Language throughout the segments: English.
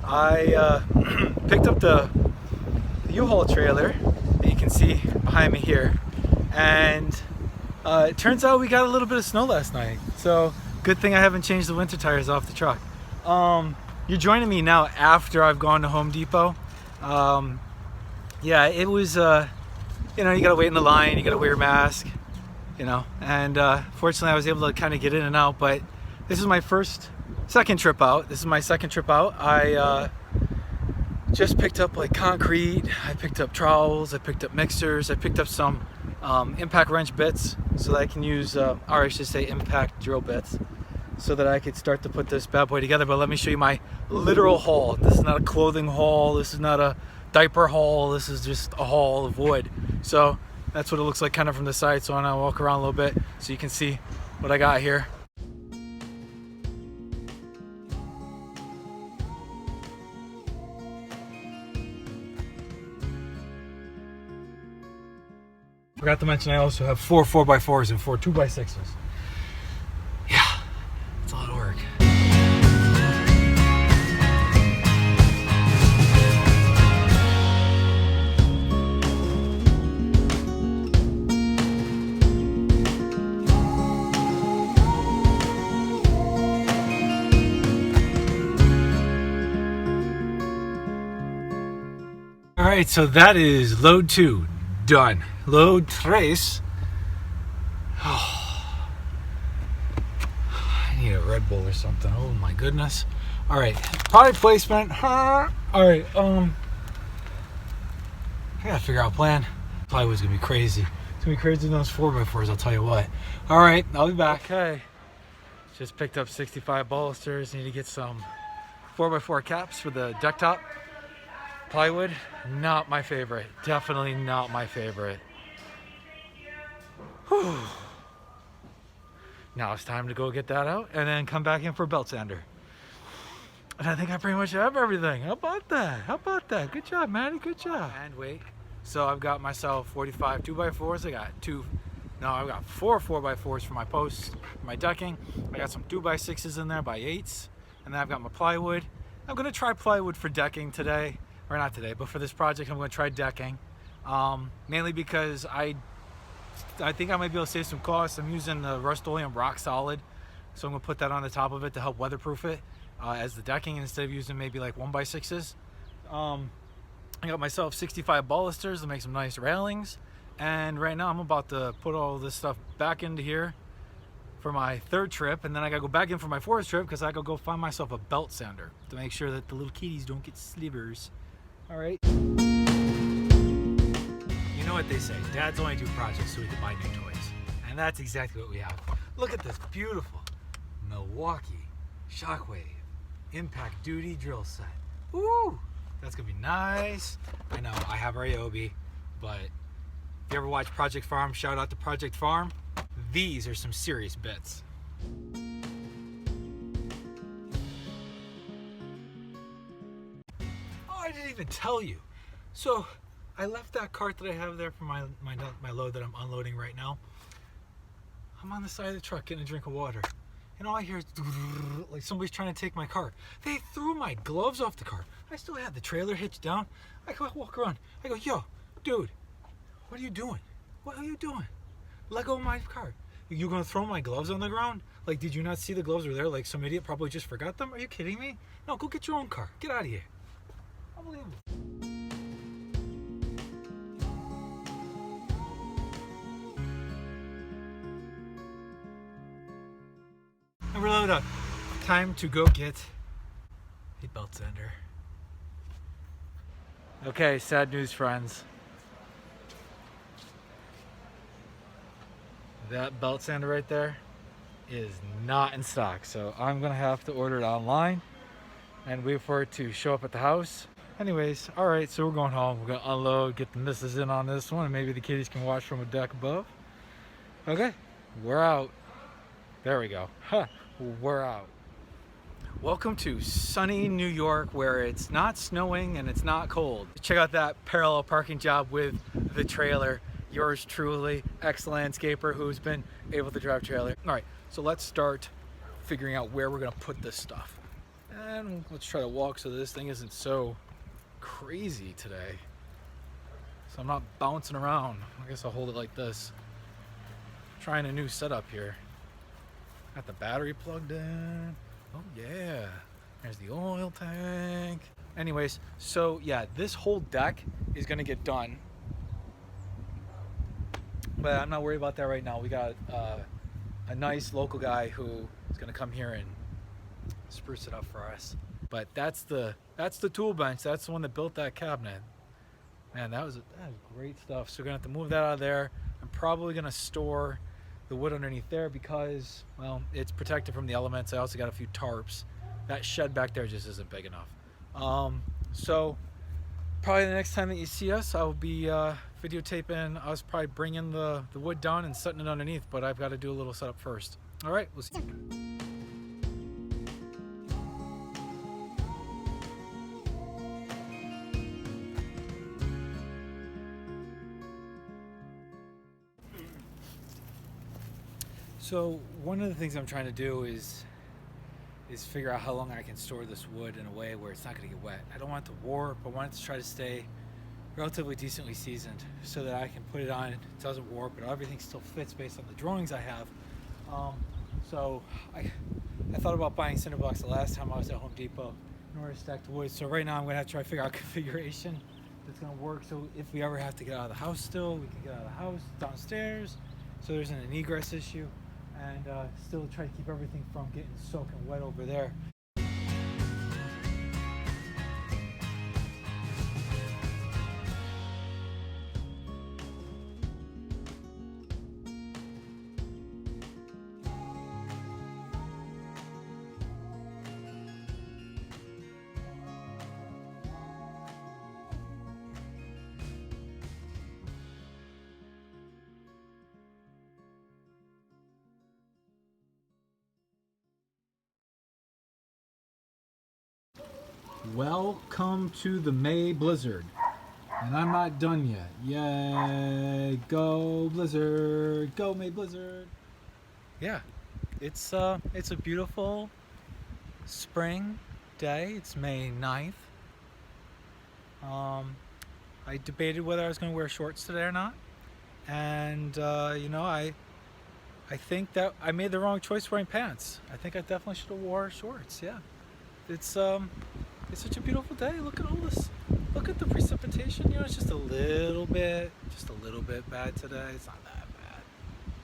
I picked up the U-Haul trailer that you can see behind me here, and it turns out we got a little bit of snow last night, so good thing I haven't changed the winter tires off the truck. You're joining me now after I've gone to Home Depot. Yeah, it was, you gotta wait in the line, you gotta wear a mask, and fortunately I was able to kind of get in and out, but this is my second trip out. This is my second trip out. I just picked up like concrete, I picked up trowels, I picked up mixers, I picked up some impact wrench bits so that I can use, or I should say impact drill bits, so that I could start to put this bad boy together. But let me show you my literal haul. This is not a clothing haul, this is not a diaper haul, this is just a haul of wood. So that's what it looks like kind of from the side. So I'm gonna walk around a little bit so you can see what I got here. Forgot to mention I also have 4 4x4s and 4 2x6s. Yeah, it's a lot of work. All right, so that is load 2 done. Load 3. Oh, I need a Red Bull or something. Oh my goodness. All right, product placement. All right, I gotta figure out a plan. Plywood's gonna be crazy. It's gonna be crazy in those 4x4s, I'll tell you what. All right, I'll be back. Okay, just picked up 65 balusters. Need to get some 4x4 caps for the deck top. Plywood, not my favorite. Definitely not my favorite. Whew. Now it's time to go get that out and then come back in for a belt sander. And I think I pretty much have everything. How about that? How about that? Good job, Maddie. Good job. And wait. So I've got myself 45 2x4s. I've got 4 4x4s for my posts, for my decking. I got some 2x6s in there by 8s. And then I've got my plywood. I'm going to try plywood for decking today. Or not today, but for this project I'm going to try decking. Mainly because I think I might be able to save some costs. I'm using the Rust-Oleum Rock Solid, so I'm going to put that on the top of it to help weatherproof it as the decking instead of using maybe like 1x6s. I got myself 65 balusters to make some nice railings, and right now I'm about to put all this stuff back into here for my 3rd trip, and then I gotta go back in for my 4th trip because I gotta go find myself a belt sander to make sure that the little kitties don't get slivers. All right. You know what they say, dads only do projects so we can buy new toys. And that's exactly what we have. Look at this beautiful Milwaukee Shockwave Impact Duty drill set. Woo! That's gonna be nice. I know, I have Ryobi, but if you ever watch Project Farm, shout out to Project Farm. These are some serious bits. I didn't even tell you. So I left that cart that I have there for my load that I'm unloading right now. I'm on the side of the truck getting a drink of water, and all I hear is like somebody's trying to take my cart. They threw my gloves off the cart. I still had the trailer hitched down. I walk around. I go, yo, dude, what are you doing? What are you doing? Let go of my cart. You gonna throw my gloves on the ground? Like, did you not see the gloves were there? Like some idiot probably just forgot them? Are you kidding me? No, go get your own car. Get out of here. Unbelievable. And we're loaded up. Time to go get a belt sander. Okay, sad news, friends. That belt sander right there is not in stock, so I'm gonna have to order it online and wait for it to show up at the house. Anyways, all right, so we're going home. We're gonna unload, get the missus in on this one, and maybe the kitties can watch from a deck above. Okay, we're out. There we go. Huh, we're out. Welcome to sunny New York, where it's not snowing and it's not cold. Check out that parallel parking job with the trailer. Yours truly, ex-landscaper who's been able to drive trailer. All right, so let's start figuring out where we're gonna put this stuff. And let's try to walk so this thing isn't so crazy today. So I'm not bouncing around. I guess I'll hold it like this. Trying a new setup here. Got the battery plugged in. Oh yeah. There's the oil tank. Anyways, so yeah, this whole deck is gonna get done. But I'm not worried about that right now. We got a nice local guy who is gonna come here and spruce it up for us. But that's the tool bench. That's the one that built that cabinet. Man, that was great stuff. So we're gonna have to move that out of there. I'm probably gonna store the wood underneath there because, well, it's protected from the elements. I also got a few tarps. That shed back there just isn't big enough. So probably the next time that you see us, I'll be videotaping us probably bringing the wood down and setting it underneath, but I've got to do a little setup first. All right, we'll see. So one of the things I'm trying to do is figure out how long I can store this wood in a way where it's not going to get wet. I don't want it to warp. I want it to try to stay relatively decently seasoned so that I can put it on. It doesn't warp, but everything still fits based on the drawings I have. So I thought about buying cinder blocks the last time I was at Home Depot in order to stack the wood. So right now I'm going to have to try to figure out a configuration that's going to work. So if we ever have to get out of the house still, we can get out of the house downstairs. So there's an egress issue. And still try to keep everything from getting soaking wet over there. Welcome to the May Blizzard. And I'm not done yet. Yay! Go Blizzard! Go May Blizzard! Yeah, it's a beautiful spring day. It's May 9th. I debated whether I was going to wear shorts today or not. And you know, I think that I made the wrong choice wearing pants. I think I definitely should have wore shorts. Yeah. It's such a beautiful day. Look at all this. Look at the precipitation. You know, it's just a little bit bad today. It's not that bad.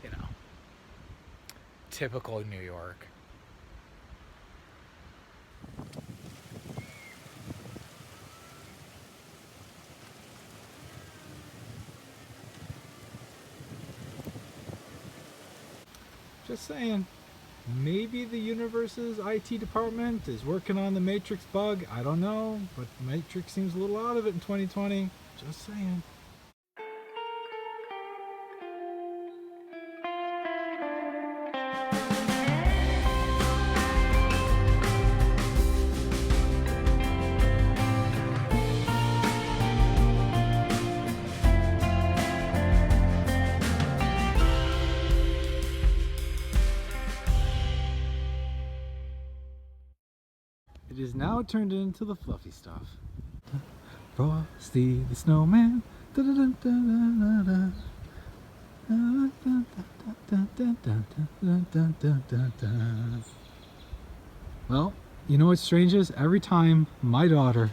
You know, typical New York. Just saying. Maybe the universe's IT department is working on the Matrix bug. I don't know, but the Matrix seems a little out of it in 2020. Just saying. It is now turned into the fluffy stuff. Frosty the Snowman. Well, you know what's strange is? Every time my daughter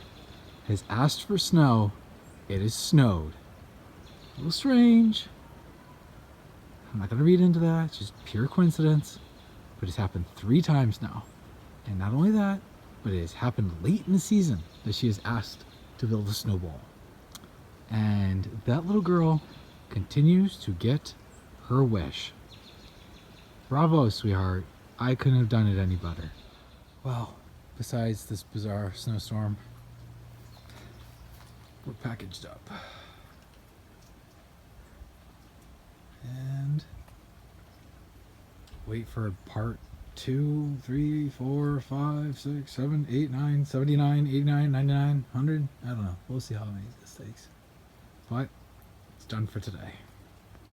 has asked for snow, it has snowed. A little strange. I'm not going to read into that. It's just pure coincidence. But it's happened 3 times now. And not only that, but it has happened late in the season that she has asked to build a snowball. And that little girl continues to get her wish. Bravo, sweetheart. I couldn't have done it any better. Well, besides this bizarre snowstorm, we're packaged up. And wait for part 2, 3, 4, 5, 6, 7, 8, 9, 79, 89, 99, 100. I don't know. We'll see how many this takes. But it's done for today.